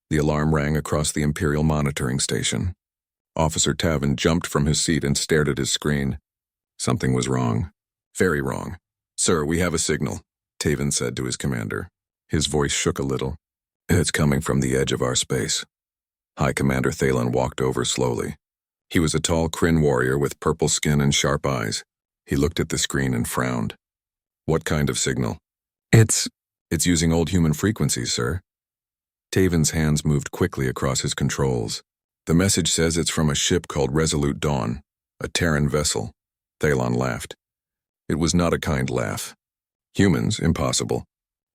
The alarm rang across the Imperial monitoring station. Officer Tavin jumped from his seat and stared at his screen. Something was wrong. Very wrong. "Sir, we have a signal," Tavin said to his commander. His voice shook a little. "It's coming from the edge of our space." High Commander Thalen walked over slowly. He was a tall Kryn warrior with purple skin and sharp eyes. He looked at the screen and frowned. "What kind of signal?" It's using old human frequencies, sir." Taven's hands moved quickly across his controls. "The message says it's from a ship called Resolute Dawn, a Terran vessel." Thalon laughed. It was not a kind laugh. "Humans, impossible.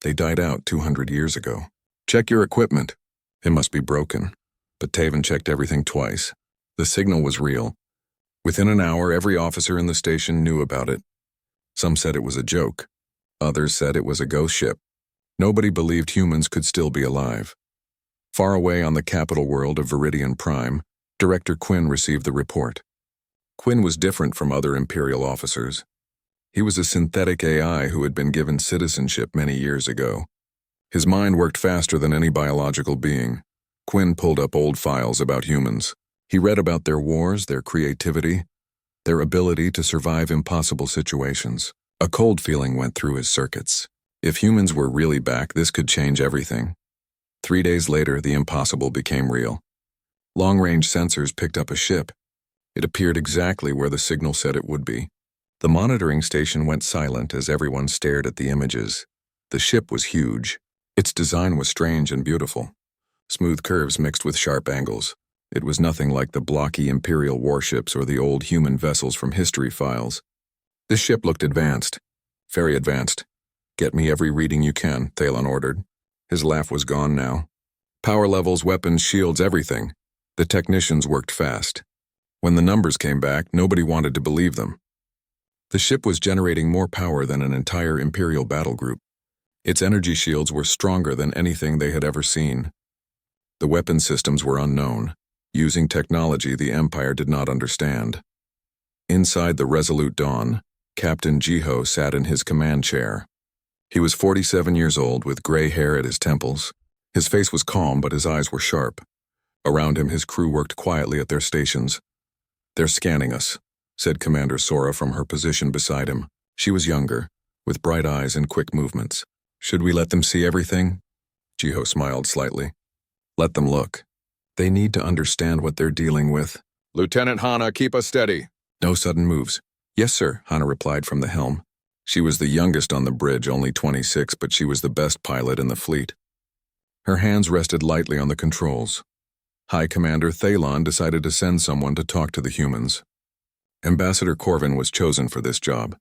They died out 200 years ago. Check your equipment. It must be broken." But Taven checked everything twice. The signal was real. Within an hour, every officer in the station knew about it. Some said it was a joke. Others said it was a ghost ship. Nobody believed humans could still be alive. Far away on the capital world of Viridian Prime, Director Quinn received the report. Quinn was different from other Imperial officers. He was a synthetic AI who had been given citizenship many years ago. His mind worked faster than any biological being. Quinn pulled up old files about humans. He read about their wars, their creativity, their ability to survive impossible situations. A cold feeling went through his circuits. If humans were really back, this could change everything. 3 days later, the impossible became real. Long-range sensors picked up a ship. It appeared exactly where the signal said it would be. The monitoring station went silent as everyone stared at the images. The ship was huge. Its design was strange and beautiful. Smooth curves mixed with sharp angles. It was nothing like the blocky Imperial warships or the old human vessels from history files. This ship looked advanced. Very advanced. "Get me every reading you can," Thalon ordered. His laugh was gone now. Power levels, weapons, shields, everything. The technicians worked fast. When the numbers came back, nobody wanted to believe them. The ship was generating more power than an entire Imperial battle group. Its energy shields were stronger than anything they had ever seen. The weapon systems were unknown, using technology the Empire did not understand. Inside the Resolute Dawn, Captain Jiho sat in his command chair. He was 47 years old with gray hair at his temples. His face was calm, but his eyes were sharp. Around him, his crew worked quietly at their stations. "They're scanning us," said Commander Sora from her position beside him. She was younger, with bright eyes and quick movements. "Should we let them see everything?" Jiho smiled slightly. "Let them look. They need to understand what they're dealing with." "Lieutenant Hana, keep us steady." "No sudden moves." "Yes, sir," Hana replied from the helm. She was the youngest on the bridge, only 26, but she was the best pilot in the fleet. Her hands rested lightly on the controls. High Commander Thalon decided to send someone to talk to the humans. Ambassador Corvin was chosen for this job.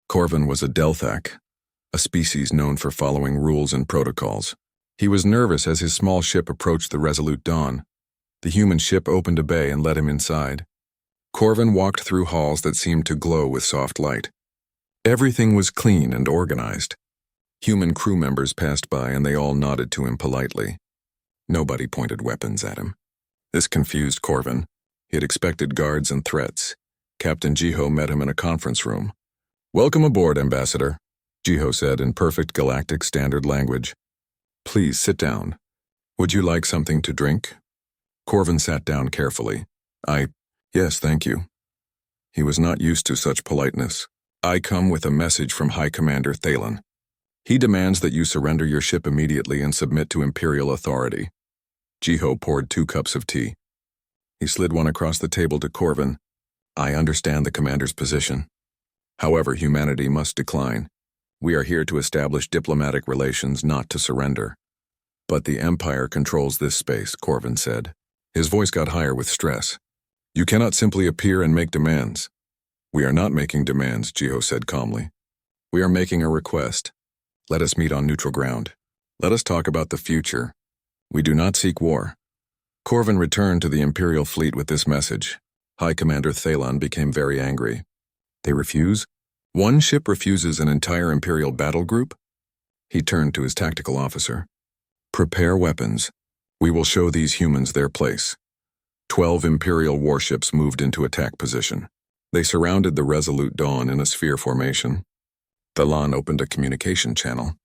Corvin was a Delthak, a species known for following rules and protocols. He was nervous as his small ship approached the Resolute Dawn. The human ship opened a bay and let him inside. Corvin walked through halls that seemed to glow with soft light. Everything was clean and organized. Human crew members passed by and they all nodded to him politely. Nobody pointed weapons at him. This confused Corvin. He had expected guards and threats. Captain Jiho met him in a conference room. "Welcome aboard, Ambassador," Jiho said in perfect galactic standard language. "Please sit down. Would you like something to drink?" Corvin sat down carefully. Yes, thank you." He was not used to such politeness. "I come with a message from High Commander Thalon. He demands that you surrender your ship immediately and submit to Imperial authority." Jiho poured 2 cups of tea. He slid one across the table to Corvin. "I understand the commander's position. However, humanity must decline. We are here to establish diplomatic relations, not to surrender." "But the Empire controls this space," Corvin said. His voice got higher with stress. "You cannot simply appear and make demands." "We are not making demands," Jiho said calmly. "We are making a request. Let us meet on neutral ground. Let us talk about the future. We do not seek war." Corvin returned to the Imperial fleet with this message. High Commander Thalon became very angry. "They refuse? One ship refuses an entire Imperial battle group?" He turned to his tactical officer. "Prepare weapons. We will show these humans their place." 12 Imperial warships moved into attack position. They surrounded the Resolute Dawn in a sphere formation. Thalon opened a communication channel.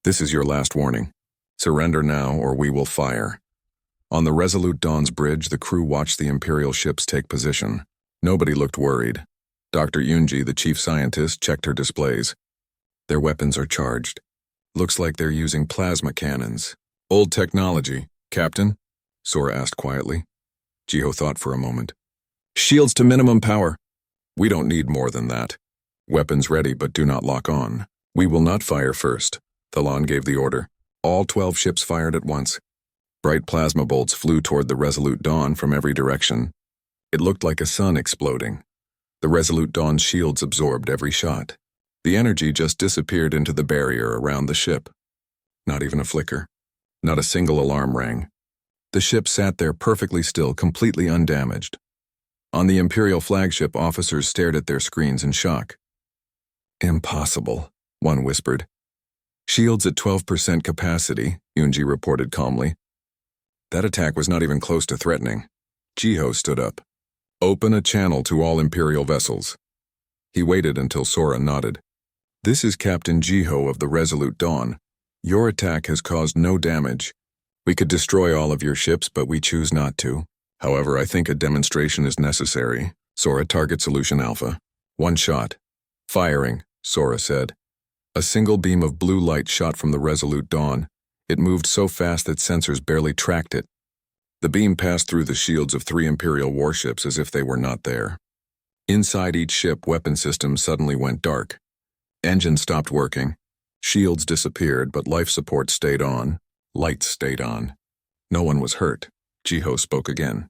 "This is your last warning. Surrender now or we will fire." On the Resolute Dawn's bridge, the crew watched the Imperial ships take position. Nobody looked worried. Dr. Yunji, the chief scientist, checked her displays. Their weapons are charged. Looks like they're using plasma cannons. Old technology, Captain? Sora asked quietly. Jiho thought for a moment. Shields to minimum power. We don't need more than that. Weapons ready, but do not lock on. We will not fire first. Thalan gave the order. All 12 ships fired at once. Bright plasma bolts flew toward the Resolute Dawn from every direction. It looked like a sun exploding. The Resolute Dawn's shields absorbed every shot. The energy just disappeared into the barrier around the ship. Not even a flicker. Not a single alarm rang. The ship sat there perfectly still, completely undamaged. On the Imperial flagship, officers stared at their screens in shock. Impossible, one whispered. Shields at 12% capacity, Yunji reported calmly. That attack was not even close to threatening. Jiho stood up. Open a channel to all Imperial vessels. He waited until Sora nodded. This is Captain Jiho of the Resolute Dawn. Your attack has caused no damage. We could destroy all of your ships, but we choose not to. However, I think a demonstration is necessary. Sora, target solution Alpha. One shot. Firing, Sora said. A single beam of blue light shot from the Resolute Dawn. It moved so fast that sensors barely tracked it. The beam passed through the shields of 3 Imperial warships as if they were not there. Inside each ship, weapon systems suddenly went dark. Engines stopped working. Shields disappeared, but life support stayed on. Lights stayed on. No one was hurt. Jiho spoke again.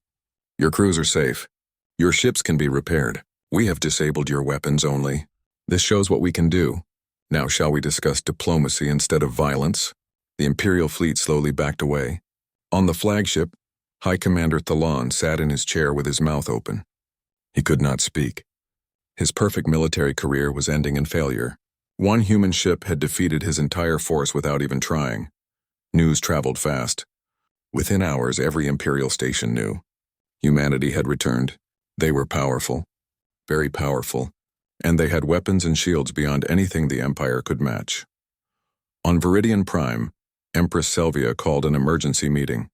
Your crews are safe. Your ships can be repaired. We have disabled your weapons only. This shows what we can do. Now shall we discuss diplomacy instead of violence? The Imperial fleet slowly backed away. On the flagship, High Commander Thalan sat in his chair with his mouth open. He could not speak. His perfect military career was ending in failure. One human ship had defeated his entire force without even trying. News traveled fast. Within hours, every Imperial station knew. Humanity had returned. They were powerful. Very powerful. And they had weapons and shields beyond anything the Empire could match. On Viridian Prime, Empress Selvia called an emergency meeting.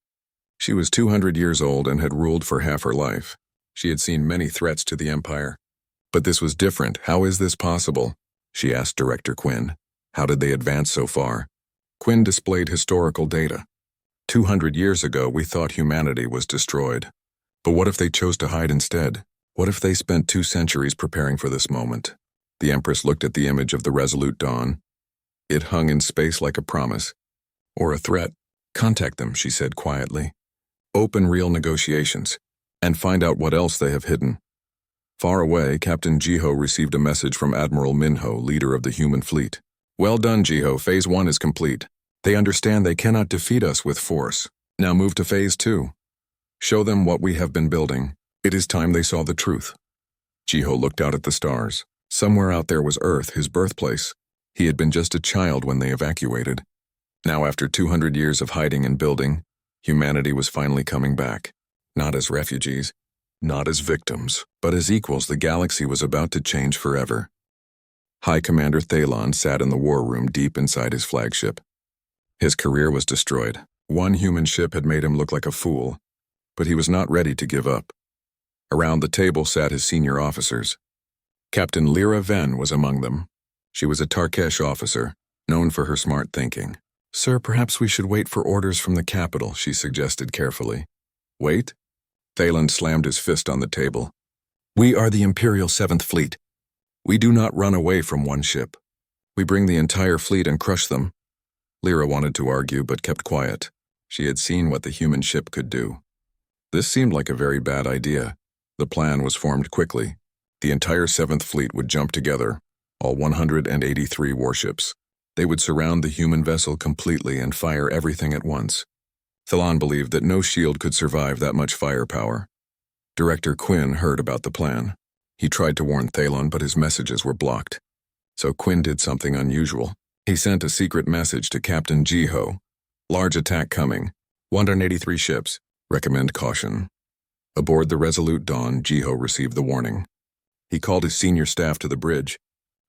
She was 200 years old and had ruled for half her life. She had seen many threats to the Empire. But this was different. How is this possible? She asked Director Quinn. How did they advance so far? Quinn displayed historical data. 200 years ago, we thought humanity was destroyed. But what if they chose to hide instead? What if they spent 2 centuries preparing for this moment? The Empress looked at the image of the Resolute Dawn. It hung in space like a promise. Or a threat. Contact them, she said quietly. Open real negotiations, and find out what else they have hidden. Far away, Captain Jiho received a message from Admiral Minho, leader of the human fleet. Well done, Jiho. Phase 1 is complete. They understand they cannot defeat us with force. Now move to Phase 2. Show them what we have been building. It is time they saw the truth. Jiho looked out at the stars. Somewhere out there was Earth, his birthplace. He had been just a child when they evacuated. Now, after 200 years of hiding and building, humanity was finally coming back. Not as refugees, not as victims, but as equals. The galaxy was about to change forever. High Commander Thalan sat in the war room deep inside his flagship. His career was destroyed. One human ship had made him look like a fool, but he was not ready to give up. Around the table sat his senior officers. Captain Lyra Ven was among them. She was a Tarkesh officer, known for her smart thinking. Sir, perhaps we should wait for orders from the capital, she suggested carefully. Wait? Thalan slammed his fist on the table. We are the Imperial 7th Fleet. We do not run away from one ship. We bring the entire fleet and crush them. Lyra wanted to argue but kept quiet. She had seen what the human ship could do. This seemed like a very bad idea. The plan was formed quickly. The entire 7th Fleet would jump together, all 183 warships. They would surround the human vessel completely and fire everything at once. Thalan believed that no shield could survive that much firepower. Director Quinn heard about the plan. He tried to warn Thalan, but his messages were blocked. So Quinn did something unusual. He sent a secret message to Captain Jiho. Large attack coming. 183 ships. Recommend caution. Aboard the Resolute Dawn, Jiho received the warning. He called his senior staff to the bridge.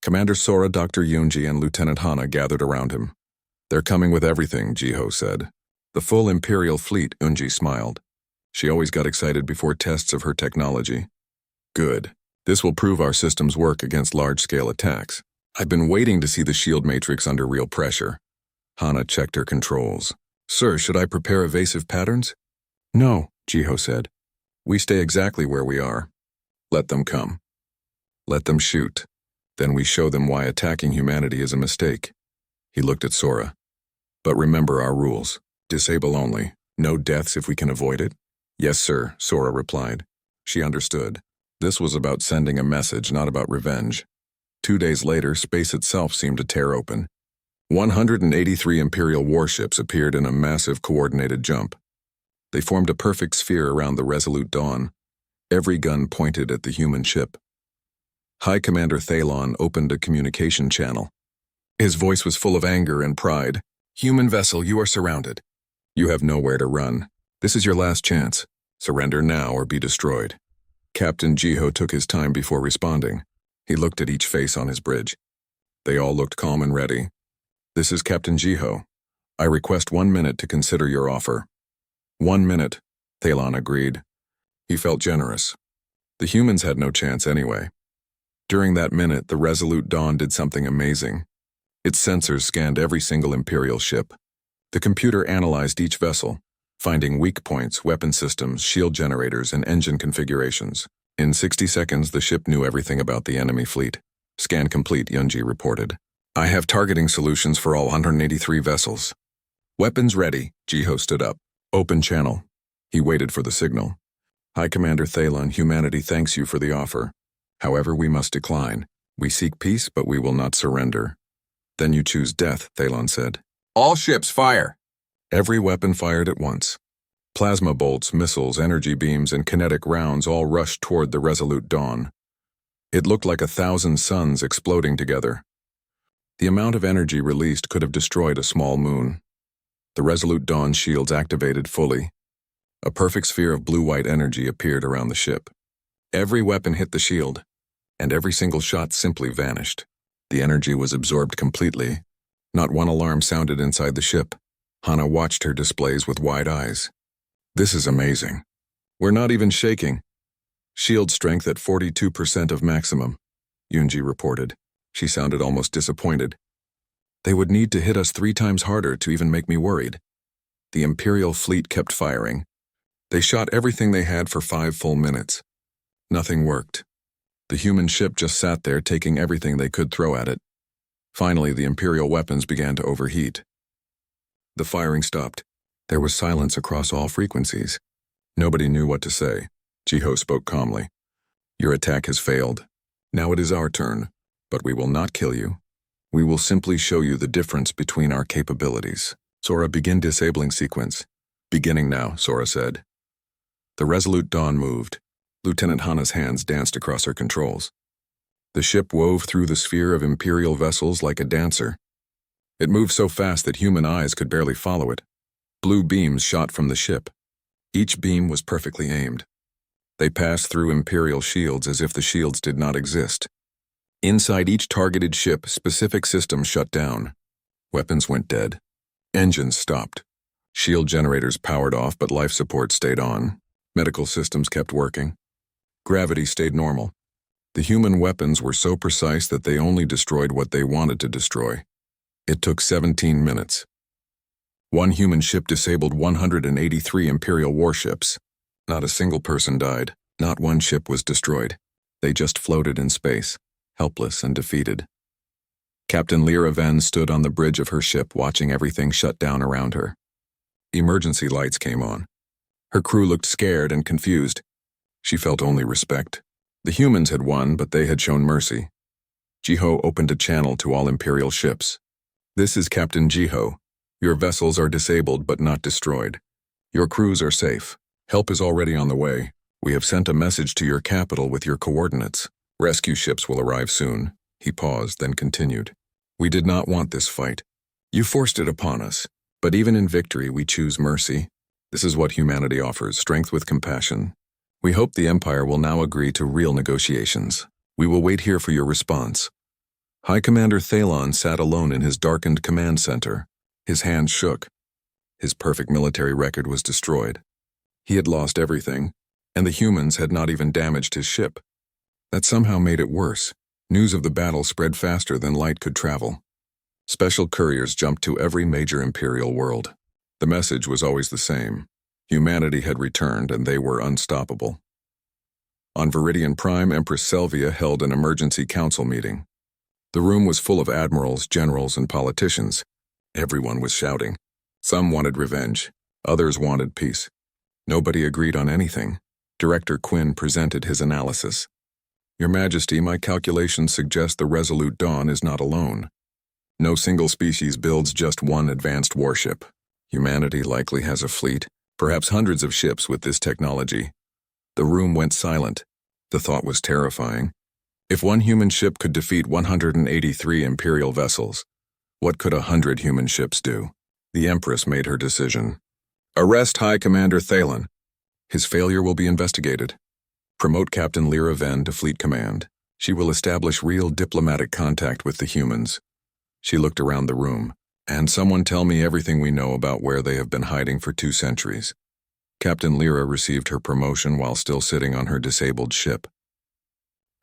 Commander Sora, Dr. Yunji, and Lieutenant Hana gathered around him. They're coming with everything, Jiho said. The full Imperial fleet, Unji smiled. She always got excited before tests of her technology. Good. This will prove our systems work against large-scale attacks. I've been waiting to see the shield matrix under real pressure. Hana checked her controls. Sir, should I prepare evasive patterns? No, Jiho said. We stay exactly where we are. Let them come. Let them shoot. Then we show them why attacking humanity is a mistake. He looked at Sora. But remember our rules. Disable only. No deaths if we can avoid it. Yes, sir, Sora replied. She understood. This was about sending a message, not about revenge. 2 days later, space itself seemed to tear open. 183 Imperial warships appeared in a massive coordinated jump. They formed a perfect sphere around the Resolute Dawn. Every gun pointed at the human ship. High Commander Thalon opened a communication channel. His voice was full of anger and pride. Human vessel, you are surrounded. You have nowhere to run. This is your last chance. Surrender now or be destroyed. Captain Jiho took his time before responding. He looked at each face on his bridge. They all looked calm and ready. This is Captain Jiho. I request 1 minute to consider your offer. 1 minute, Thalon agreed. He felt generous. The humans had no chance anyway. During that minute, the Resolute Dawn did something amazing. Its sensors scanned every single Imperial ship. The computer analyzed each vessel, finding weak points, weapon systems, shield generators, and engine configurations. In 60 seconds, the ship knew everything about the enemy fleet. Scan complete, Yunji reported. I have targeting solutions for all 183 vessels. Weapons ready, Jiho stood up. Open channel. He waited for the signal. High Commander Thalon, humanity thanks you for the offer. However, we must decline. We seek peace, but we will not surrender. Then you choose death, Thalon said. All ships fire! Every weapon fired at once. Plasma bolts, missiles, energy beams, and kinetic rounds all rushed toward the Resolute Dawn. It looked like 1,000 suns exploding together. The amount of energy released could have destroyed a small moon. The Resolute Dawn shields activated fully. A perfect sphere of blue-white energy appeared around the ship. Every weapon hit the shield, and every single shot simply vanished. The energy was absorbed completely. Not one alarm sounded inside the ship. Hana watched her displays with wide eyes. This is amazing. We're not even shaking. Shield strength at 42% of maximum, Yunji reported. She sounded almost disappointed. They would need to hit us 3 times harder to even make me worried. The Imperial fleet kept firing. They shot everything they had for 5 full minutes. Nothing worked. The human ship just sat there taking everything they could throw at it. Finally, the Imperial weapons began to overheat. The firing stopped. There was silence across all frequencies. Nobody knew what to say. Jiho spoke calmly. Your attack has failed. Now it is our turn, but we will not kill you. We will simply show you the difference between our capabilities. Sora, begin disabling sequence. Beginning now, Sora said. The Resolute Dawn moved. Lieutenant Hana's hands danced across her controls. The ship wove through the sphere of Imperial vessels like a dancer. It moved so fast that human eyes could barely follow it. Blue beams shot from the ship. Each beam was perfectly aimed. They passed through Imperial shields as if the shields did not exist. Inside each targeted ship, specific systems shut down. Weapons went dead. Engines stopped. Shield generators powered off, but life support stayed on. Medical systems kept working. Gravity stayed normal. The human weapons were so precise that they only destroyed what they wanted to destroy. It took 17 minutes. One human ship disabled 183 Imperial warships. Not a single person died. Not one ship was destroyed. They just floated in space, helpless and defeated. Captain Lyra Ven stood on the bridge of her ship watching everything shut down around her. Emergency lights came on. Her crew looked scared and confused. She felt only respect. The humans had won, but they had shown mercy. Jiho opened a channel to all Imperial ships. This is Captain Jiho. Your vessels are disabled but not destroyed. Your crews are safe. Help is already on the way. We have sent a message to your capital with your coordinates. Rescue ships will arrive soon. He paused, then continued. We did not want this fight. You forced it upon us. But even in victory, we choose mercy. This is what humanity offers, strength with compassion. We hope the Empire will now agree to real negotiations. We will wait here for your response. High Commander Thalon sat alone in his darkened command center. His hands shook. His perfect military record was destroyed. He had lost everything, and the humans had not even damaged his ship. That somehow made it worse. News of the battle spread faster than light could travel. Special couriers jumped to every major Imperial world. The message was always the same. Humanity had returned, and they were unstoppable. On Viridian Prime, Empress Selvia held an emergency council meeting. The room was full of admirals, generals, and politicians. Everyone was shouting. Some wanted revenge. Others wanted peace. Nobody agreed on anything. Director Quinn presented his analysis. Your Majesty, my calculations suggest the Resolute Dawn is not alone. No single species builds just one advanced warship. Humanity likely has a fleet, perhaps hundreds of ships with this technology. The room went silent. The thought was terrifying. If one human ship could defeat 183 Imperial vessels, what could 100 human ships do? The Empress made her decision. Arrest High Commander Thalen. His failure will be investigated. Promote Captain Lyra Ven to Fleet Command. She will establish real diplomatic contact with the humans. She looked around the room. And someone tell me everything we know about where they have been hiding for 2 centuries. Captain Lyra received her promotion while still sitting on her disabled ship.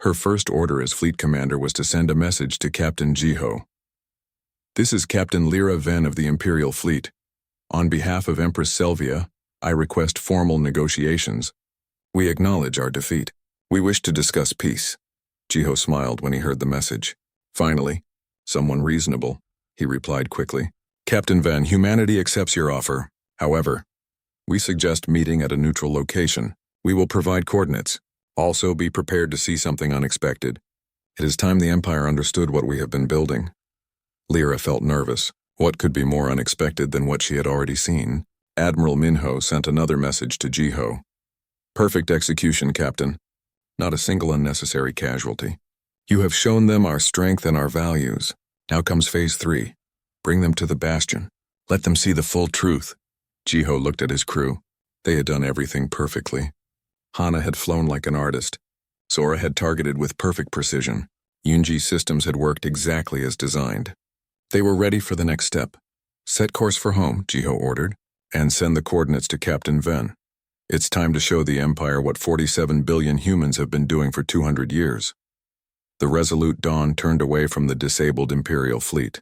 Her first order as fleet commander was to send a message to Captain Jiho. This is Captain Lyra Ven of the Imperial Fleet. On behalf of Empress Selvia, I request formal negotiations. We acknowledge our defeat. We wish to discuss peace. Jiho smiled when he heard the message. Finally, someone reasonable, he replied quickly. Captain Ven, humanity accepts your offer. However, we suggest meeting at a neutral location. We will provide coordinates. Also, be prepared to see something unexpected. It is time the Empire understood what we have been building. Lyra felt nervous. What could be more unexpected than what she had already seen? Admiral Minho sent another message to Jiho. Perfect execution, Captain. Not a single unnecessary casualty. You have shown them our strength and our values. Now comes Phase 3. Bring them to the Bastion. Let them see the full truth. Jiho looked at his crew. They had done everything perfectly. Hana had flown like an artist. Sora had targeted with perfect precision. Yunji's systems had worked exactly as designed. They were ready for the next step. Set course for home, Jiho ordered, and send the coordinates to Captain Ven. It's time to show the Empire what 47 billion humans have been doing for 200 years. The Resolute Dawn turned away from the disabled Imperial fleet.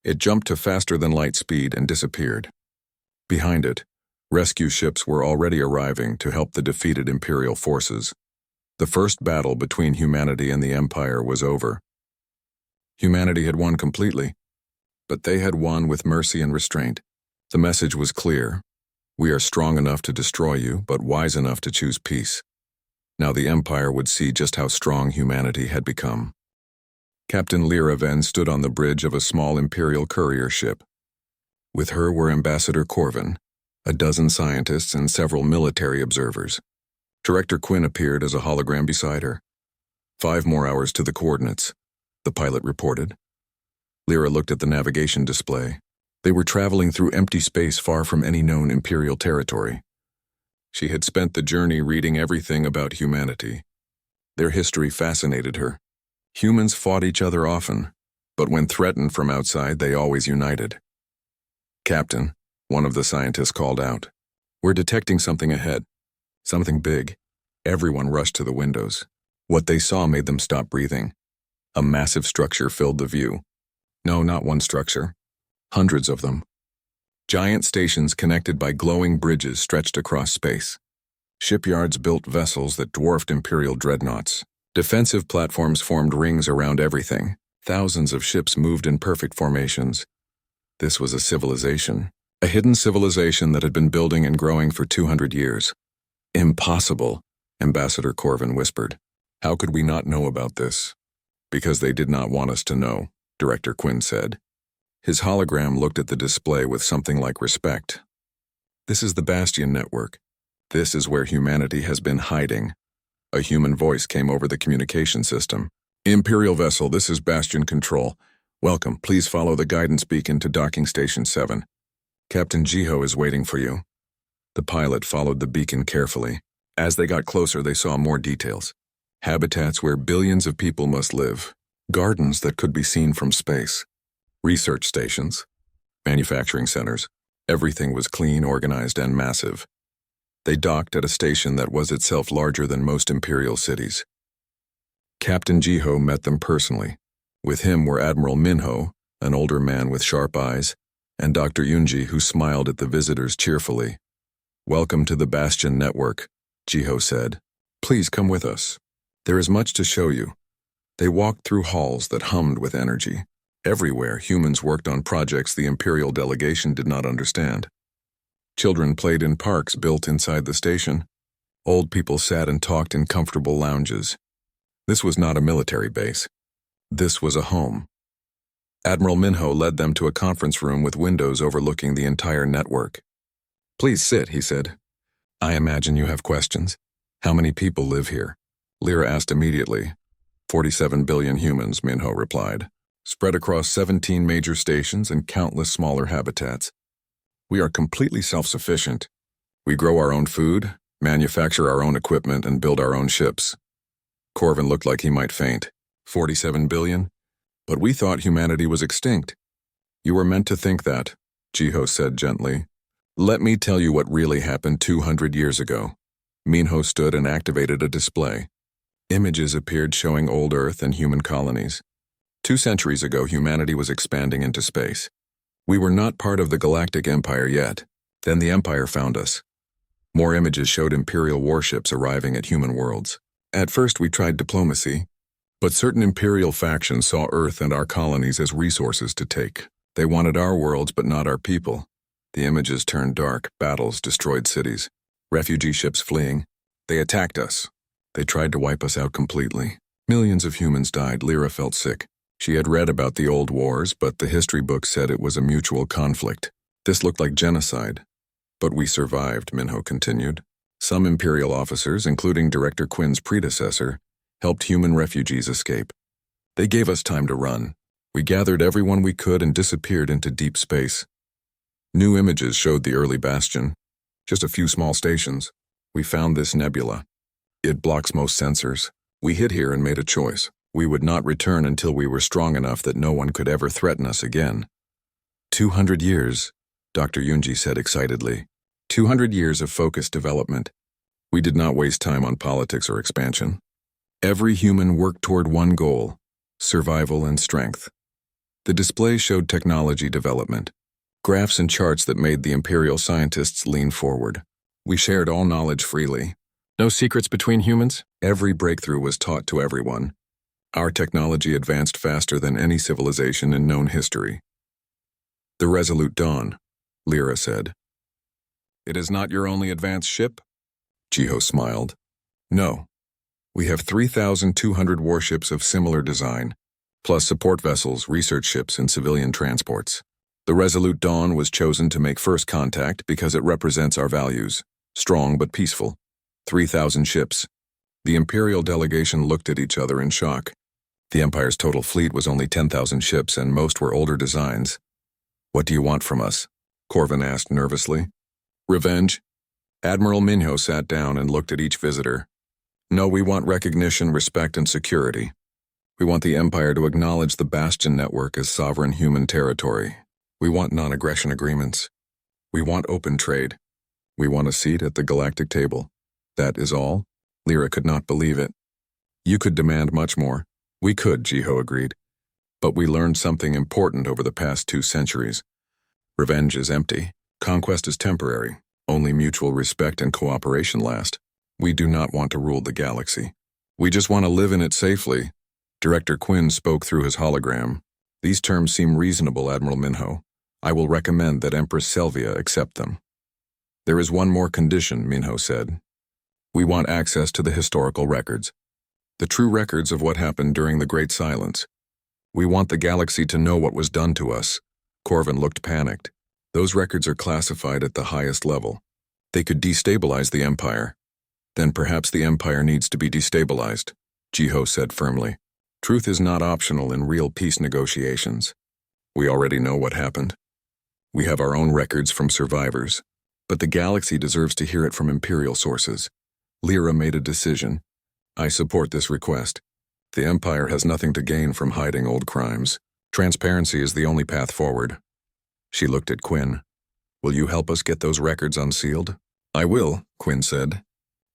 It jumped to faster-than-light speed and disappeared. Behind it, rescue ships were already arriving to help the defeated Imperial forces. The first battle between humanity and the Empire was over. Humanity had won completely, but they had won with mercy and restraint. The message was clear. We are strong enough to destroy you, but wise enough to choose peace. Now the Empire would see just how strong humanity had become. Captain Lyra Ven stood on the bridge of a small Imperial courier ship. With her were Ambassador Corvin, a dozen scientists, and several military observers. Director Quinn appeared as a hologram beside her. 5 more hours to the coordinates, the pilot reported. Lyra looked at the navigation display. They were traveling through empty space far from any known Imperial territory. She had spent the journey reading everything about humanity. Their history fascinated her. Humans fought each other often, but when threatened from outside, they always united. Captain, one of the scientists called out. We're detecting something ahead. Something big. Everyone rushed to the windows. What they saw made them stop breathing. A massive structure filled the view. No, not one structure. Hundreds of them. Giant stations connected by glowing bridges stretched across space. Shipyards built vessels that dwarfed Imperial dreadnoughts. Defensive platforms formed rings around everything. Thousands of ships moved in perfect formations. This was a civilization. A hidden civilization that had been building and growing for 200 years. Impossible, Ambassador Corvin whispered. How could we not know about this? Because they did not want us to know, Director Quinn said. His hologram looked at the display with something like respect. This is the Bastion Network. This is where humanity has been hiding. A human voice came over the communication system. Imperial vessel, this is Bastion Control. Welcome, please follow the guidance beacon to Docking Station 7. Captain Jiho is waiting for you. The pilot followed the beacon carefully. As they got closer, they saw more details. Habitats where billions of people must live. Gardens that could be seen from space. Research stations. Manufacturing centers. Everything was clean, organized, and massive. They docked at a station that was itself larger than most Imperial cities. Captain Jiho met them personally. With him were Admiral Minho, an older man with sharp eyes, and Dr. Yunji, who smiled at the visitors cheerfully. "Welcome to the Bastion Network," Jiho said. "Please come with us. There is much to show you." They walked through halls that hummed with energy. Everywhere, humans worked on projects the Imperial delegation did not understand. Children played in parks built inside the station. Old people sat and talked in comfortable lounges. This was not a military base. This was a home. Admiral Minho led them to a conference room with windows overlooking the entire network. "Please sit," he said. "I imagine you have questions. How many people live here?" Lyra asked immediately. 47 billion humans, Minho replied, spread across 17 major stations and countless smaller habitats. "We are completely self-sufficient. We grow our own food, manufacture our own equipment, and build our own ships." Corvin looked like he might faint. 47 billion? But we thought humanity was extinct. "You were meant to think that," Jiho said gently. "Let me tell you what really happened 200 years ago." Minho stood and activated a display. Images appeared showing old Earth and human colonies. 2 centuries ago, humanity was expanding into space. We were not part of the Galactic Empire yet. Then the Empire found us. More images showed Imperial warships arriving at human worlds. At first we tried diplomacy, but certain Imperial factions saw Earth and our colonies as resources to take. They wanted our worlds but not our people. The images turned dark, battles destroyed cities, refugee ships fleeing. They attacked us. They tried to wipe us out completely. Millions of humans died. Lyra felt sick. She had read about the old wars, but the history book said it was a mutual conflict. This looked like genocide. "But we survived," Minho continued. "Some Imperial officers, including Director Quinn's predecessor, helped human refugees escape. They gave us time to run. We gathered everyone we could and disappeared into deep space." New images showed the early bastion. Just a few small stations. "We found this nebula. It blocks most sensors. We hid here and made a choice. We would not return until we were strong enough that no one could ever threaten us again." 200 years, Dr. Yunji said excitedly. 200 years of focused development. We did not waste time on politics or expansion. Every human worked toward one goal: survival and strength. The display showed technology development, graphs and charts that made the Imperial scientists lean forward. We shared all knowledge freely. No secrets between humans. Every breakthrough was taught to everyone. Our technology advanced faster than any civilization in known history. "The Resolute Dawn," Lyra said. "It is not your only advanced ship?" Jiho smiled. "No. We have 3,200 warships of similar design, plus support vessels, research ships, and civilian transports. The Resolute Dawn was chosen to make first contact because it represents our values, strong but peaceful. 3,000 ships. The Imperial delegation looked at each other in shock. The Empire's total fleet was only 10,000 ships, and most were older designs. "What do you want from us?" Corvin asked nervously. "Revenge?" Admiral Minho sat down and looked at each visitor. "No, we want recognition, respect, and security. We want the Empire to acknowledge the Bastion Network as sovereign human territory. We want non-aggression agreements. We want open trade. We want a seat at the galactic table. That is all?" Lyra could not believe it. "You could demand much more." "We could," Jiho agreed. "But we learned something important over the past 2 centuries. Revenge is empty. Conquest is temporary. Only mutual respect and cooperation last. We do not want to rule the galaxy. We just want to live in it safely." Director Quinn spoke through his hologram. "These terms seem reasonable, Admiral Minho. I will recommend that Empress Selvia accept them." "There is one more condition," Minho said. "We want access to the historical records. The true records of what happened during the Great Silence. We want the galaxy to know what was done to us." Corvin looked panicked. "Those records are classified at the highest level. They could destabilize the Empire." "Then perhaps the Empire needs to be destabilized," Jiho said firmly. "Truth is not optional in real peace negotiations. We already know what happened. We have our own records from survivors, but the galaxy deserves to hear it from Imperial sources." Lyra made a decision. "I support this request. The Empire has nothing to gain from hiding old crimes. Transparency is the only path forward." She looked at Quinn. Will you help us get those records unsealed? I will, Quinn said.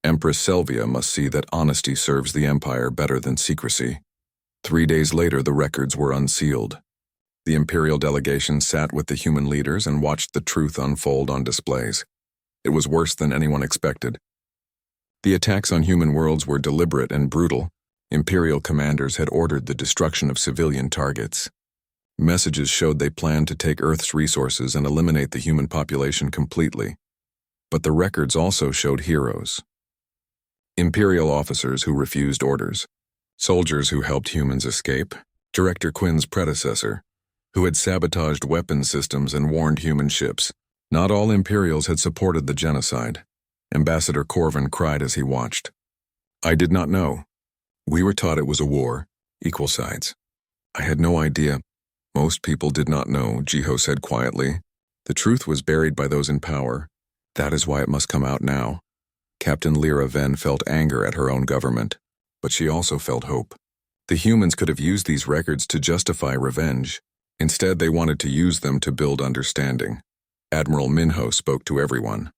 Empress Selvia must see that honesty serves the Empire better than secrecy. 3 days later, the records were unsealed. The Imperial delegation sat with the human leaders and watched the truth unfold on displays. It was worse than anyone expected. The attacks on human worlds were deliberate and brutal. Imperial commanders had ordered the destruction of civilian targets. Messages showed they planned to take Earth's resources and eliminate the human population completely. But the records also showed heroes. Imperial officers who refused orders, soldiers who helped humans escape, Director Quinn's predecessor, who had sabotaged weapon systems and warned human ships. Not all Imperials had supported the genocide. Ambassador Corvin cried as he watched. I did not know. We were taught it was a war, equal sides. I had no idea. Most people did not know, Jiho said quietly. The truth was buried by those in power. That is why it must come out now. Captain Lyra Ven felt anger at her own government, but she also felt hope. The humans could have used these records to justify revenge. Instead, they wanted to use them to build understanding. Admiral Minho spoke to everyone.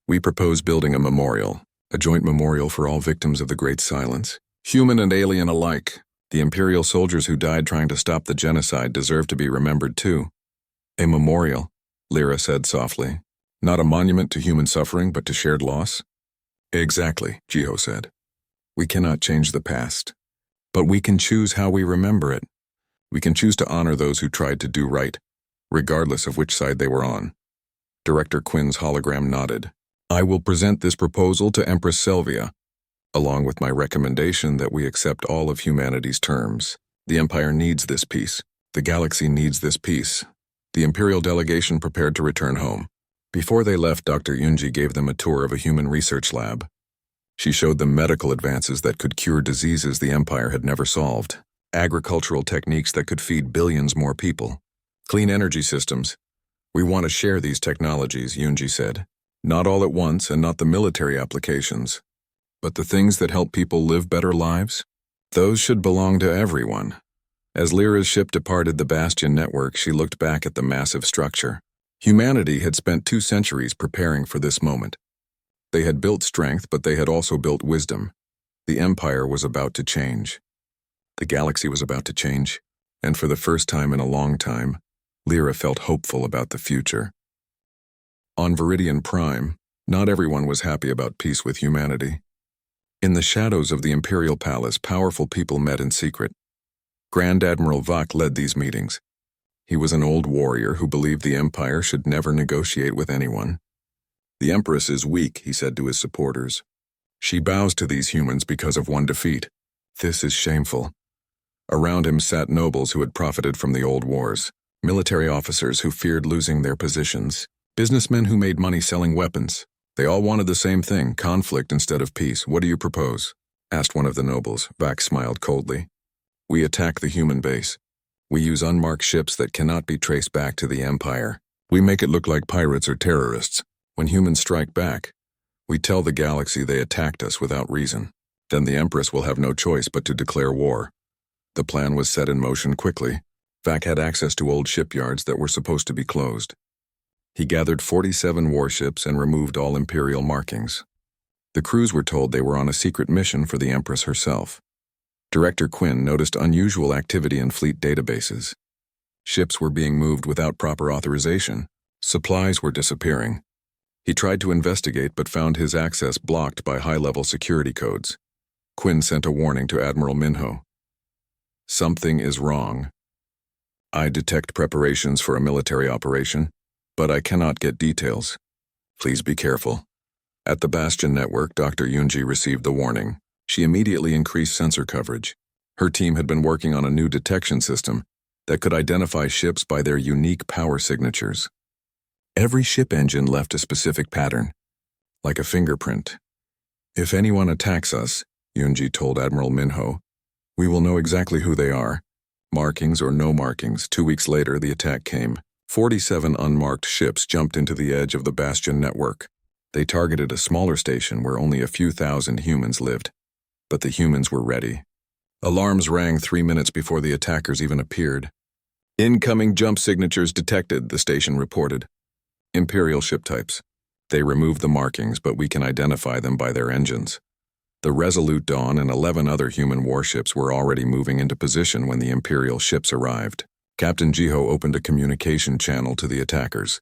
We propose building a memorial, a joint memorial for all victims of the Great Silence, human and alien alike. The Imperial soldiers who died trying to stop the genocide deserve to be remembered too. A memorial, Lyra said softly. Not a monument to human suffering, but to shared loss? Exactly, Jiho said. We cannot change the past, but we can choose how we remember it. We can choose to honor those who tried to do right, regardless of which side they were on. Director Quinn's hologram nodded. I will present this proposal to Empress Selvia, along with my recommendation that we accept all of humanity's terms. The Empire needs this peace. The galaxy needs this peace. The Imperial delegation prepared to return home. Before they left, Dr. Yunji gave them a tour of a human research lab. She showed them medical advances that could cure diseases the Empire had never solved, agricultural techniques that could feed billions more people, clean energy systems. We want to share these technologies, Yunji said. Not all at once and not the military applications, but the things that help people live better lives? Those should belong to everyone. As Lyra's ship departed the Bastion network, she looked back at the massive structure. Humanity had spent 2 centuries preparing for this moment. They had built strength, but they had also built wisdom. The Empire was about to change. The galaxy was about to change, and for the first time in a long time, Lyra felt hopeful about the future. On Viridian Prime, not everyone was happy about peace with humanity. In the shadows of the Imperial Palace, powerful people met in secret. Grand Admiral Vak led these meetings. He was an old warrior who believed the Empire should never negotiate with anyone. The Empress is weak, he said to his supporters. She bows to these humans because of one defeat. This is shameful. Around him sat nobles who had profited from the old wars, military officers who feared losing their positions, businessmen who made money selling weapons. They all wanted the same thing, conflict instead of peace. What do you propose? Asked one of the nobles. Vak smiled coldly. We attack the human base. We use unmarked ships that cannot be traced back to the Empire. We make it look like pirates or terrorists. When humans strike back, we tell the galaxy they attacked us without reason. Then the Empress will have no choice but to declare war. The plan was set in motion quickly. Vak had access to old shipyards that were supposed to be closed. He gathered 47 warships and removed all Imperial markings. The crews were told they were on a secret mission for the Empress herself. Director Quinn noticed unusual activity in fleet databases. Ships were being moved without proper authorization. Supplies were disappearing. He tried to investigate but found his access blocked by high-level security codes. Quinn sent a warning to Admiral Minho. Something is wrong. I detect preparations for a military operation, but I cannot get details. Please be careful. At the Bastion network, Dr. Yunji received the warning. She immediately increased sensor coverage. Her team had been working on a new detection system that could identify ships by their unique power signatures. Every ship engine left a specific pattern, like a fingerprint. If anyone attacks us, Yunji told Admiral Minho, we will know exactly who they are. Markings or no markings, 2 weeks later the attack came. 47 unmarked ships jumped into the edge of the Bastion network. They targeted a smaller station where only a few thousand humans lived. But the humans were ready. Alarms rang 3 minutes before the attackers even appeared. Incoming jump signatures detected, the station reported. Imperial ship types. They removed the markings, but we can identify them by their engines. The Resolute Dawn and 11 other human warships were already moving into position when the Imperial ships arrived. Captain Jiho opened a communication channel to the attackers.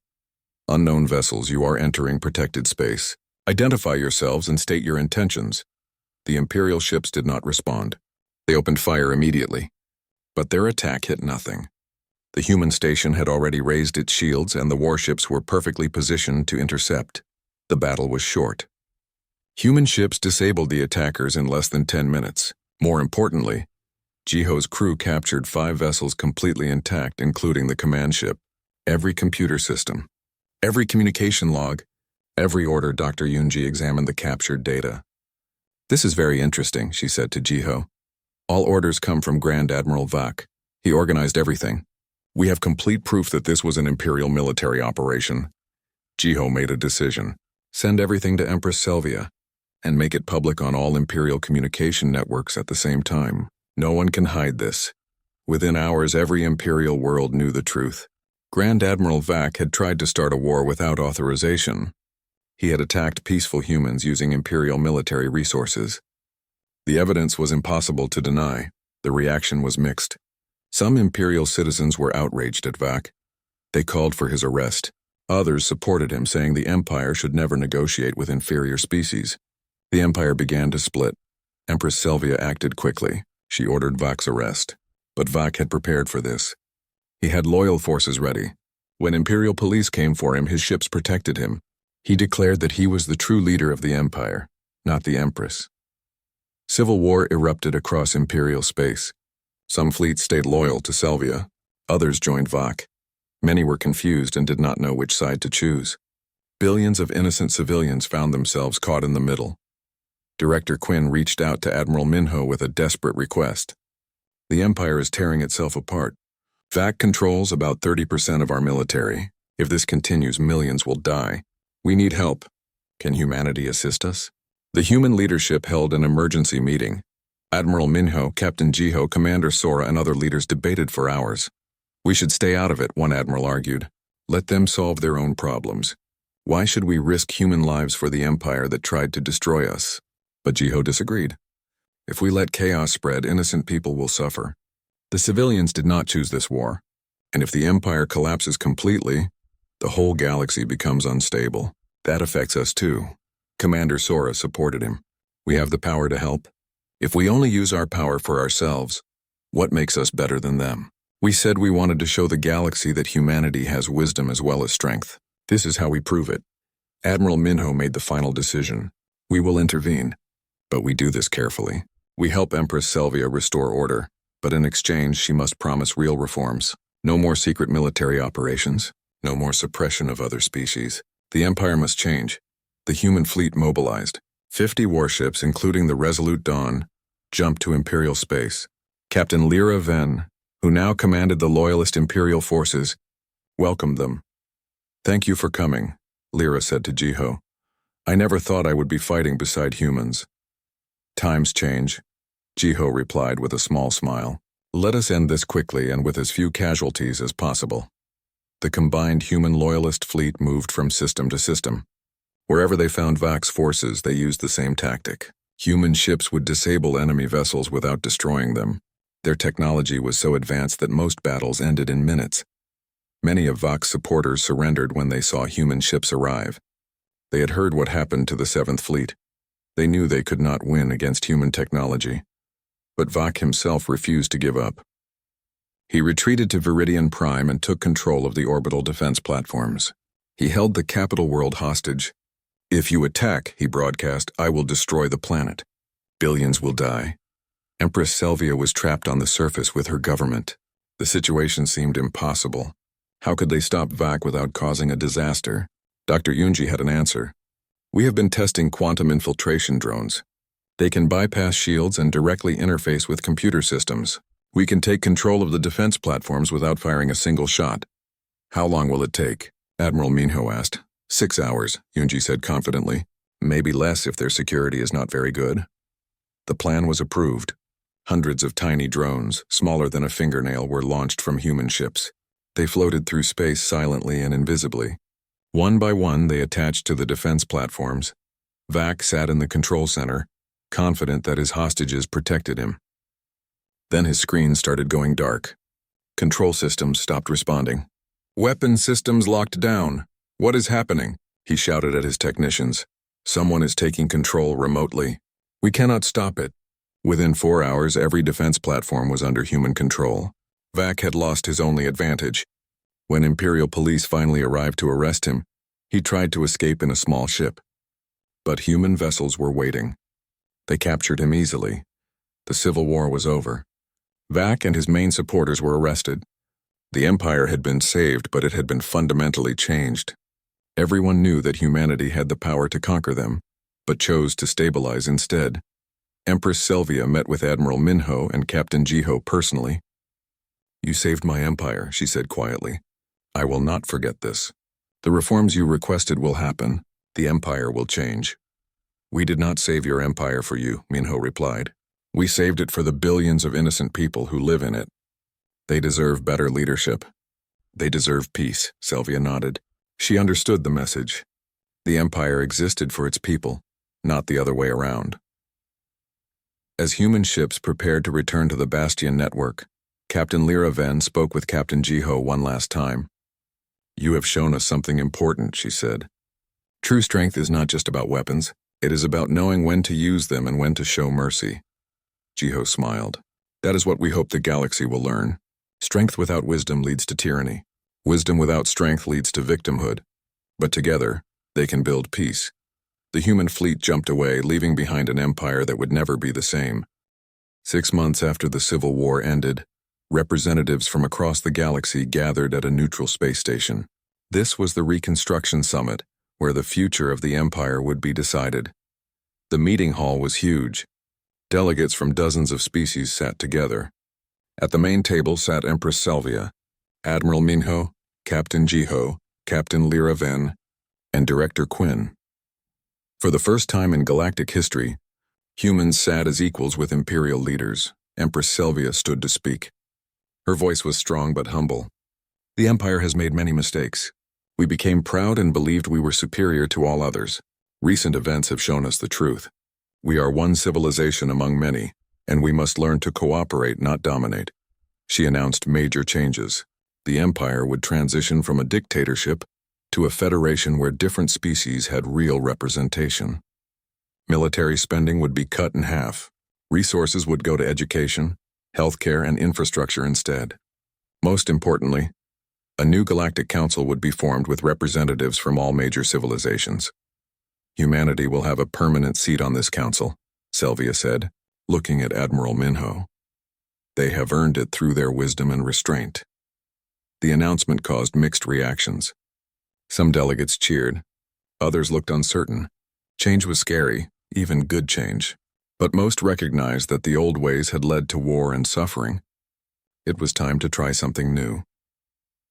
Unknown vessels, you are entering protected space. Identify yourselves and state your intentions. The Imperial ships did not respond. They opened fire immediately. But their attack hit nothing. The human station had already raised its shields and the warships were perfectly positioned to intercept. The battle was short. Human ships disabled the attackers in less than 10 minutes. More importantly, Jiho's crew captured 5 vessels completely intact, including the command ship, every computer system, every communication log, every order. Dr. Yunji examined the captured data. This is very interesting, she said to Jiho. All orders come from Grand Admiral Vak. He organized everything. We have complete proof that this was an Imperial military operation. Jiho made a decision. Send everything to Empress Selvia and make it public on all Imperial communication networks at the same time. No one can hide this. Within hours, every Imperial world knew the truth. Grand Admiral Vak had tried to start a war without authorization. He had attacked peaceful humans using Imperial military resources. The evidence was impossible to deny. The reaction was mixed. Some Imperial citizens were outraged at Vak. They called for his arrest. Others supported him, saying the Empire should never negotiate with inferior species. The Empire began to split. Empress Selvia acted quickly. She ordered Vak's arrest. But Vak had prepared for this. He had loyal forces ready. When Imperial police came for him, his ships protected him. He declared that he was the true leader of the Empire, not the Empress. Civil war erupted across Imperial space. Some fleets stayed loyal to Selvia. Others joined Vak. Many were confused and did not know which side to choose. Billions of innocent civilians found themselves caught in the middle. Director Quinn reached out to Admiral Minho with a desperate request. The Empire is tearing itself apart. Vak controls about 30% of our military. If this continues, millions will die. We need help. Can humanity assist us? The human leadership held an emergency meeting. Admiral Minho, Captain Jiho, Commander Sora, and other leaders debated for hours. We should stay out of it, one admiral argued. Let them solve their own problems. Why should we risk human lives for the Empire that tried to destroy us? But Jiho disagreed. If we let chaos spread, innocent people will suffer. The civilians did not choose this war. And if the Empire collapses completely, the whole galaxy becomes unstable. That affects us too. Commander Sora supported him. We have the power to help. If we only use our power for ourselves, what makes us better than them? We said we wanted to show the galaxy that humanity has wisdom as well as strength. This is how we prove it. Admiral Minho made the final decision. We will intervene, but we do this carefully. We help Empress Selvia restore order, but in exchange she must promise real reforms. No more secret military operations, no more suppression of other species. The Empire must change. The human fleet mobilized. 50 warships, including the Resolute Dawn, jumped to Imperial space. Captain Lyra Ven, who now commanded the Loyalist Imperial forces, welcomed them. Thank you for coming, Lyra said to Jiho. I never thought I would be fighting beside humans. Times change, Jiho replied with a small smile. Let us end this quickly and with as few casualties as possible. The combined human Loyalist fleet moved from system to system. Wherever they found Vak's forces, they used the same tactic. Human ships would disable enemy vessels without destroying them. Their technology was so advanced that most battles ended in minutes. Many of Vak's supporters surrendered when they saw human ships arrive. They had heard what happened to the 7th Fleet. They knew they could not win against human technology. But Vak himself refused to give up. He retreated to Viridian Prime and took control of the orbital defense platforms. He held the capital world hostage. If you attack, he broadcast, I will destroy the planet. Billions will die. Empress Selvia was trapped on the surface with her government. The situation seemed impossible. How could they stop Vak without causing a disaster? Dr. Yunji had an answer. We have been testing quantum infiltration drones. They can bypass shields and directly interface with computer systems. We can take control of the defense platforms without firing a single shot. How long will it take? Admiral Minho asked. 6 hours, Yunji said confidently. Maybe less if their security is not very good. The plan was approved. Hundreds of tiny drones, smaller than a fingernail, were launched from human ships. They floated through space silently and invisibly. One by one, they attached to the defense platforms. Vac sat in the control center, confident that his hostages protected him. Then his screen started going dark. Control systems stopped responding. "Weapon systems locked down. What is happening?" he shouted at his technicians. "Someone is taking control remotely. We cannot stop it." Within 4 hours, every defense platform was under human control. Vac had lost his only advantage. When Imperial police finally arrived to arrest him, he tried to escape in a small ship. But human vessels were waiting. They captured him easily. The Civil War was over. Vac and his main supporters were arrested. The Empire had been saved, but it had been fundamentally changed. Everyone knew that humanity had the power to conquer them, but chose to stabilize instead. Empress Sylvia met with Admiral Minho and Captain Jiho personally. "You saved my empire," she said quietly. "I will not forget this. The reforms you requested will happen. The empire will change." "We did not save your empire for you," Minho replied. "We saved it for the billions of innocent people who live in it. They deserve better leadership. They deserve peace," Sylvia nodded. She understood the message. The empire existed for its people, not the other way around. As human ships prepared to return to the Bastion network, Captain Lyra Ven spoke with Captain Jiho one last time. "You have shown us something important," she said. "True strength is not just about weapons. It is about knowing when to use them and when to show mercy." Jiho smiled. "That is what we hope the galaxy will learn. Strength without wisdom leads to tyranny. Wisdom without strength leads to victimhood. But together, they can build peace." The human fleet jumped away, leaving behind an empire that would never be the same. 6 months after the Civil War ended, representatives from across the galaxy gathered at a neutral space station. This was the Reconstruction Summit, where the future of the Empire would be decided. The meeting hall was huge. Delegates from dozens of species sat together. At the main table sat Empress Sylvia, Admiral Minho, Captain Jiho, Captain Lyra Ven, and Director Quinn. For the first time in galactic history, humans sat as equals with Imperial leaders. Empress Sylvia stood to speak. Her voice was strong but humble. "The Empire has made many mistakes. We became proud and believed we were superior to all others. Recent events have shown us the truth. We are one civilization among many, and we must learn to cooperate, not dominate." She announced major changes. The Empire would transition from a dictatorship to a federation where different species had real representation. Military spending would be cut in half. Resources would go to education, healthcare, and infrastructure instead. Most importantly, a new galactic council would be formed with representatives from all major civilizations. "Humanity will have a permanent seat on this council," Sylvia said, looking at Admiral Minho. "They have earned it through their wisdom and restraint." The announcement caused mixed reactions. Some delegates cheered. Others looked uncertain. Change was scary, even good change. But most recognized that the old ways had led to war and suffering. It was time to try something new.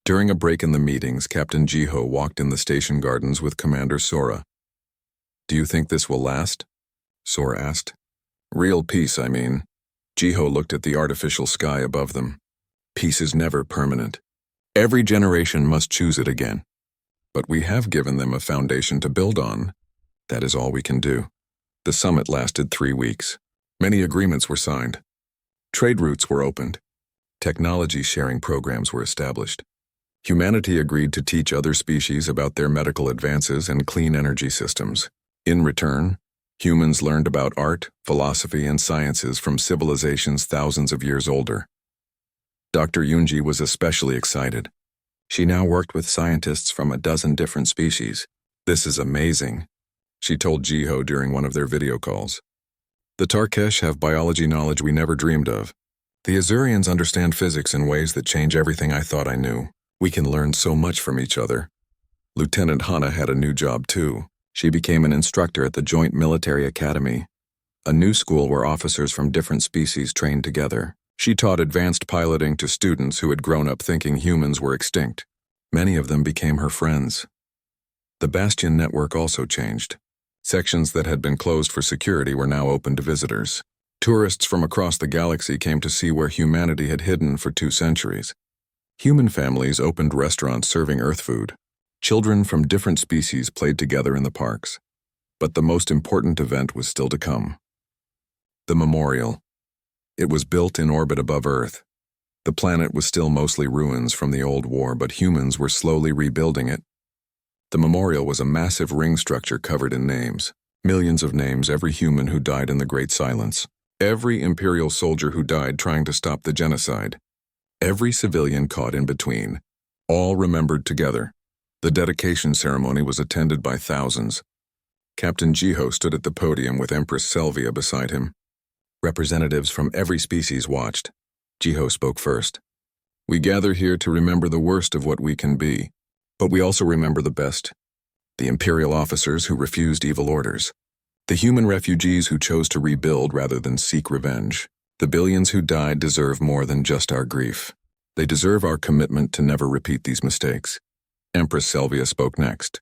During a break in the meetings, Captain Jiho walked in the station gardens with Commander Sora. "Do you think this will last?" Sora asked. "Real peace, I mean." Jiho looked at the artificial sky above them. "Peace is never permanent. Every generation must choose it again. But we have given them a foundation to build on. That is all we can do." The summit lasted 3 weeks. Many agreements were signed. Trade routes were opened. Technology sharing programs were established. Humanity agreed to teach other species about their medical advances and clean energy systems. In return, humans learned about art, philosophy, and sciences from civilizations thousands of years older. Dr. Yunji was especially excited. She now worked with scientists from a dozen different species. "This is amazing," she told Jiho during one of their video calls. "The Tarkesh have biology knowledge we never dreamed of. The Azurians understand physics in ways that change everything I thought I knew. We can learn so much from each other." Lieutenant Hana had a new job too. She became an instructor at the Joint Military Academy, a new school where officers from different species trained together. She taught advanced piloting to students who had grown up thinking humans were extinct. Many of them became her friends. The Bastion network also changed. Sections that had been closed for security were now open to visitors. Tourists from across the galaxy came to see where humanity had hidden for 2 centuries. Human families opened restaurants serving Earth food. Children from different species played together in the parks. But the most important event was still to come. The memorial. It was built in orbit above Earth. The planet was still mostly ruins from the old war, but humans were slowly rebuilding it. The memorial was a massive ring structure covered in names. Millions of names, every human who died in the Great Silence. Every Imperial soldier who died trying to stop the genocide. Every civilian caught in between. All remembered together. The dedication ceremony was attended by thousands. Captain Jiho stood at the podium with Empress Selvia beside him. Representatives from every species watched. Jiho spoke first. "We gather here to remember the worst of what we can be, but we also remember the best. The Imperial officers who refused evil orders. The human refugees who chose to rebuild rather than seek revenge. The billions who died deserve more than just our grief. They deserve our commitment to never repeat these mistakes." Empress Selvia spoke next.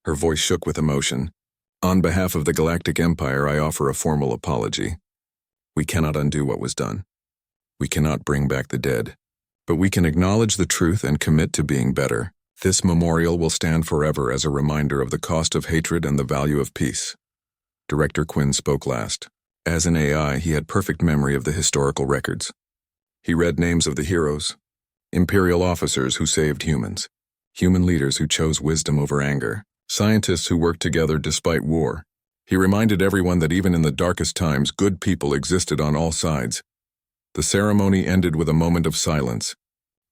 Her voice shook with emotion. "On behalf of the Galactic Empire, I offer a formal apology. We cannot undo what was done. We cannot bring back the dead. But we can acknowledge the truth and commit to being better. This memorial will stand forever as a reminder of the cost of hatred and the value of peace." Director Quinn spoke last. As an AI, he had perfect memory of the historical records. He read names of the heroes, Imperial officers who saved humans, human leaders who chose wisdom over anger, scientists who worked together despite war. He reminded everyone that even in the darkest times, good people existed on all sides. The ceremony ended with a moment of silence.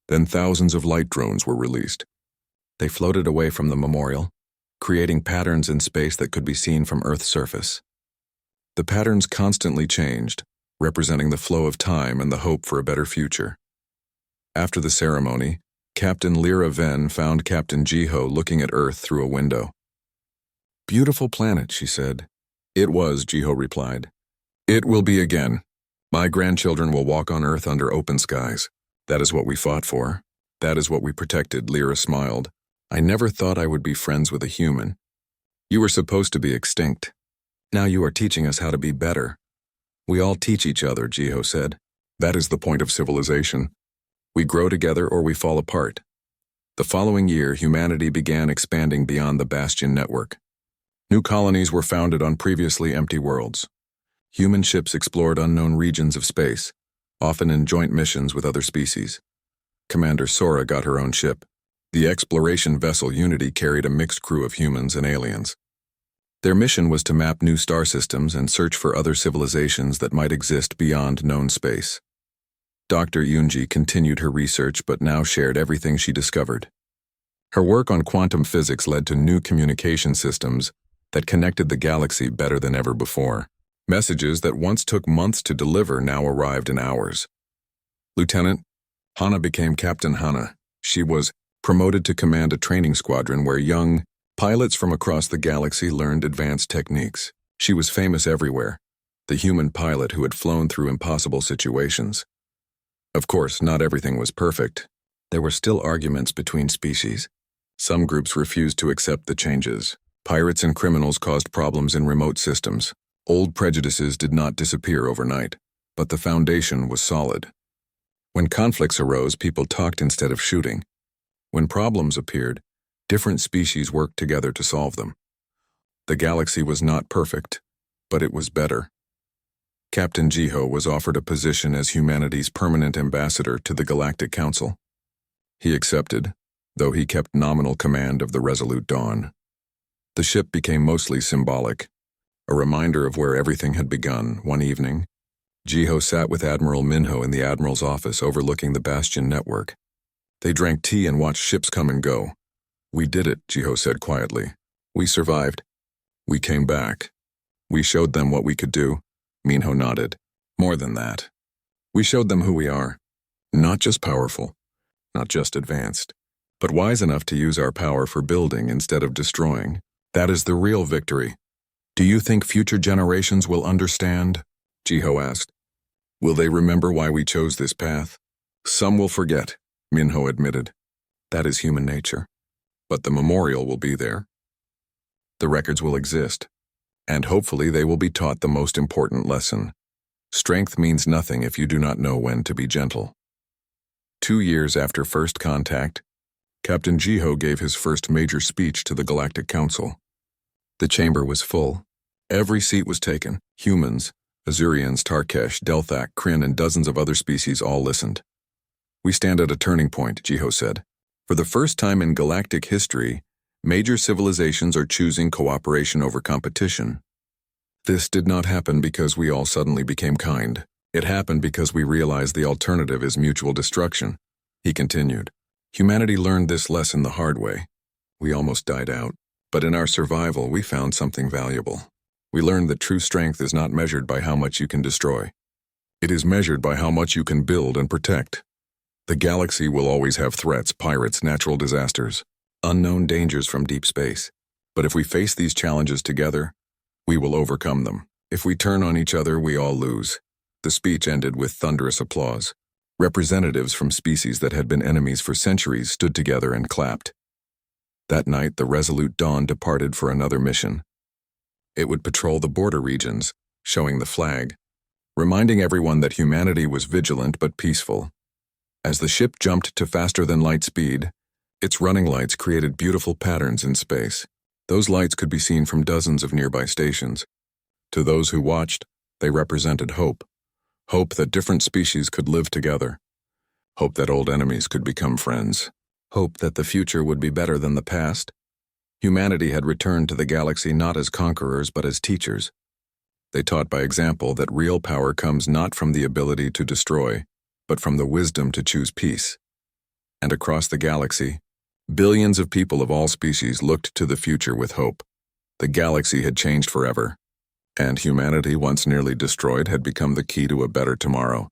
Then thousands of light drones were released. They floated away from the memorial, creating patterns in space that could be seen from Earth's surface. The patterns constantly changed, representing the flow of time and the hope for a better future. After the ceremony, Captain Lyra Ven found Captain Jiho looking at Earth through a window. "Beautiful planet," she said. "It was," Jiho replied. "It will be again. My grandchildren will walk on Earth under open skies. That is what we fought for. That is what we protected," Lyra smiled. "I never thought I would be friends with a human. You were supposed to be extinct. Now you are teaching us how to be better." "We all teach each other," Jiho said. "That is the point of civilization. We grow together or we fall apart." The following year, humanity began expanding beyond the Bastion network. New colonies were founded on previously empty worlds. Human ships explored unknown regions of space, often in joint missions with other species. Commander Sora got her own ship. The exploration vessel Unity carried a mixed crew of humans and aliens. Their mission was to map new star systems and search for other civilizations that might exist beyond known space. Dr. Yunji continued her research but now shared everything she discovered. Her work on quantum physics led to new communication systems that connected the galaxy better than ever before. Messages that once took months to deliver now arrived in hours. Lieutenant Hana became Captain Hana. She was promoted to command a training squadron where young pilots from across the galaxy learned advanced techniques. She was famous everywhere, the human pilot who had flown through impossible situations. Of course, not everything was perfect. There were still arguments between species. Some groups refused to accept the changes. Pirates and criminals caused problems in remote systems. Old prejudices did not disappear overnight, but the foundation was solid. When conflicts arose, people talked instead of shooting. When problems appeared, different species worked together to solve them. The galaxy was not perfect, but it was better. Captain Jiho was offered a position as humanity's permanent ambassador to the Galactic Council. He accepted, though he kept nominal command of the Resolute Dawn. The ship became mostly symbolic, a reminder of where everything had begun. One evening, Jiho sat with Admiral Minho in the Admiral's office overlooking the Bastion network. They drank tea and watched ships come and go. "We did it," Jiho said quietly. "We survived. We came back. We showed them what we could do." Minho nodded. "More than that. We showed them who we are. Not just powerful, not just advanced, but wise enough to use our power for building instead of destroying. That is the real victory." "Do you think future generations will understand?" Jiho asked. "Will they remember why we chose this path?" "Some will forget," Minho admitted. "That is human nature. But the memorial will be there. The records will exist, and hopefully they will be taught the most important lesson. Strength means nothing if you do not know when to be gentle." 2 years after first contact, Captain Jiho gave his first major speech to the Galactic Council. The chamber was full. Every seat was taken. Humans, Azurians, Tarkesh, Delthak, Kryn, and dozens of other species all listened. "We stand at a turning point," Jiho said. "For the first time in galactic history, major civilizations are choosing cooperation over competition. This did not happen because we all suddenly became kind. It happened because we realized the alternative is mutual destruction." He continued. "Humanity learned this lesson the hard way. We almost died out, but in our survival we found something valuable. We learned that true strength is not measured by how much you can destroy. It is measured by how much you can build and protect. The galaxy will always have threats, pirates, natural disasters, unknown dangers from deep space. But if we face these challenges together, we will overcome them. If we turn on each other, we all lose." The speech ended with thunderous applause. Representatives from species that had been enemies for centuries stood together and clapped. That night, the resolute Dawn departed for another mission. It would patrol the border regions, showing the flag, reminding everyone that humanity was vigilant but peaceful. As the ship jumped to faster-than-light speed, its running lights created beautiful patterns in space. Those lights could be seen from dozens of nearby stations. To those who watched, they represented hope. Hope that different species could live together. Hope that old enemies could become friends. Hope that the future would be better than the past. Humanity had returned to the galaxy not as conquerors but as teachers. They taught by example that real power comes not from the ability to destroy, but from the wisdom to choose peace. And across the galaxy, billions of people of all species looked to the future with hope. The galaxy had changed forever, and humanity, once nearly destroyed, had become the key to a better tomorrow.